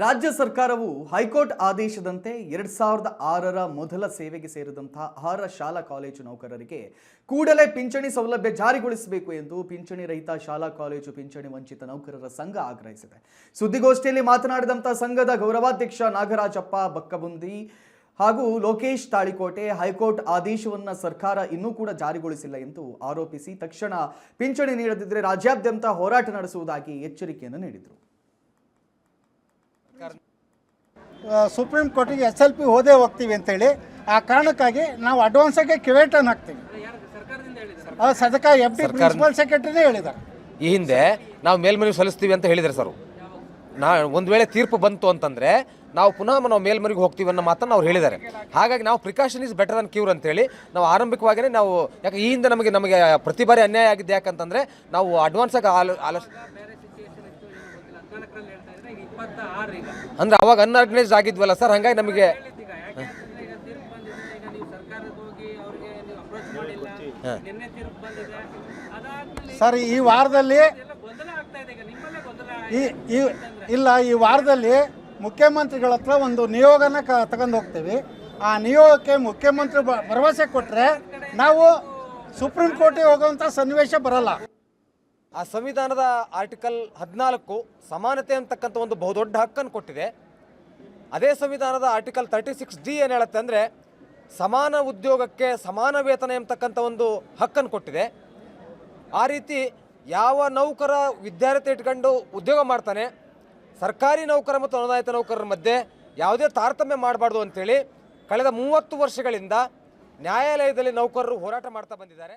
ರಾಜ್ಯ ಸರ್ಕಾರವು ಹೈಕೋರ್ಟ್ ಆದೇಶದಂತೆ 2006ರ ಮೊದಲ ಸೇವೆಗೆ ಸೇರಿದಂತಹ ಆಹಾರ ಶಾಲಾ ಕಾಲೇಜು ನೌಕರರಿಗೆ ಕೂಡಲೇ ಪಿಂಚಣಿ ಸೌಲಭ್ಯ ಜಾರಿಗೊಳಿಸಬೇಕು ಎಂದು ಪಿಂಚಣಿ ರಹಿತ ಶಾಲಾ ಕಾಲೇಜು ಪಿಂಚಣಿ ವಂಚಿತ ನೌಕರರ ಸಂಘ ಆಗ್ರಹಿಸಿದೆ. ಸುದ್ದಿಗೋಷ್ಠಿಯಲ್ಲಿ ಮಾತನಾಡಿದಂತಹ ಸಂಘದ ಗೌರವಾಧ್ಯಕ್ಷ ನಾಗರಾಜಪ್ಪ ಬಕ್ಕಬುಂದಿ ಹಾಗೂ ಲೋಕೇಶ್ ತಾಳಿಕೋಟೆ ಹೈಕೋರ್ಟ್ ಆದೇಶವನ್ನು ಸರ್ಕಾರ ಇನ್ನೂ ಕೂಡ ಜಾರಿಗೊಳಿಸಿಲ್ಲ ಎಂದು ಆರೋಪಿಸಿ ತಕ್ಷಣ ಪಿಂಚಣಿ ನೀಡದಿದ್ದರೆ ರಾಜ್ಯಾದ್ಯಂತ ಹೋರಾಟ ನಡೆಸುವುದಾಗಿ ಎಚ್ಚರಿಕೆಯನ್ನು ನೀಡಿದರು. ಸುಪ್ರೀಂ ಕೋರ್ಟಿಗೆ SLP ಓದೇ ಹೋಗ್ತೀವಿ ಅಂತೇಳಿ ಆ ಕಾರಣಕ್ಕಾಗಿ ನಾವು ಅಡ್ವಾನ್ಸಾಗಿ ಕ್ಯುವೇಟನ್ ಹಾಕ್ತೀವಿ. ಸದಕ FD ಪ್ರಿನ್ಸಿಪಲ್ ಸೆಕ್ರೆಟರಿನೇ ಹೇಳಿದ್ದಾರೆ. ಈ ಹಿಂದೆ ನಾವು ಮೇಲ್ಮನವಿ ಸಲ್ಲಿಸ್ತೀವಿ ಅಂತ ಹೇಳಿದ್ದಾರೆ ಸರ್. ಒಂದು ವೇಳೆ ತೀರ್ಪು ಬಂತು ಅಂತಂದರೆ ನಾವು ಪುನಃ ನಾವು ಮೇಲ್ಮನೆಗೆ ಹೋಗ್ತೀವಿ ಅನ್ನೋ ಮಾತನ್ನು ಅವ್ರು ಹೇಳಿದ್ದಾರೆ. ಹಾಗಾಗಿ ನಾವು precaution is better than cure ಅಂತೇಳಿ ನಾವು ಆರಂಭಿಕವಾಗಿಯೇ ನಾವು ಯಾಕೆ ಈ ಹಿಂದೆ ನಮಗೆ ಪ್ರತಿ ಬಾರಿ ಅನ್ಯಾಯ ಆಗಿದ್ದು ಯಾಕಂತಂದರೆ ನಾವು ಅಡ್ವಾನ್ಸಾಗಿ ಅಂದ್ರೆ ಅವಾಗ ಅನ್ಆರ್ಗನೈಸ್ಡ್ ಆಗಿದ್ವಲ್ಲ ಸರ್. ಹಾಗಾಗಿ ನಮಗೆ ಸರ್ ಈ ವಾರದಲ್ಲಿ ಈ ವಾರದಲ್ಲಿ ಮುಖ್ಯಮಂತ್ರಿಗಳ ಹತ್ರ ಒಂದು ನಿಯೋಗನ ತಗೊಂಡು ಹೋಗ್ತೀವಿ. ಆ ನಿಯೋಗಕ್ಕೆ ಮುಖ್ಯಮಂತ್ರಿ ಭರವಸೆ ಕೊಟ್ಟರೆ ನಾವು ಸುಪ್ರೀಂ ಕೋರ್ಟಿಗೆ ಹೋಗುವಂಥ ಸನ್ನಿವೇಶ ಬರಲ್ಲ. ಆ ಸಂವಿಧಾನದ ಆರ್ಟಿಕಲ್ 14 ಸಮಾನತೆ ಅಂತಕ್ಕಂಥ ಒಂದು ಬಹುದೊಡ್ಡ ಹಕ್ಕನ್ನು ಕೊಟ್ಟಿದೆ. ಅದೇ ಸಂವಿಧಾನದ ಆರ್ಟಿಕಲ್ 36D ಏನು ಹೇಳುತ್ತೆ ಅಂದರೆ ಸಮಾನ ಉದ್ಯೋಗಕ್ಕೆ ಸಮಾನ ವೇತನ ಎಂಬತಕ್ಕಂಥ ಒಂದು ಹಕ್ಕನ್ನು ಕೊಟ್ಟಿದೆ. ಆ ರೀತಿ ಯಾವ ನೌಕರ ವಿದ್ಯಾರ್ಥಿ ಇಟ್ಕೊಂಡು ಉದ್ಯೋಗ ಮಾಡ್ತಾನೆ ಸರ್ಕಾರಿ ನೌಕರ ಮತ್ತು ಅನುದಾನಿತ ನೌಕರರ ಮಧ್ಯೆ ಯಾವುದೇ ತಾರತಮ್ಯ ಮಾಡಬಾರ್ದು ಅಂತೇಳಿ ಕಳೆದ 30 ವರ್ಷಗಳಿಂದ ನ್ಯಾಯಾಲಯದಲ್ಲಿ ನೌಕರರು ಹೋರಾಟ ಮಾಡ್ತಾ ಬಂದಿದ್ದಾರೆ.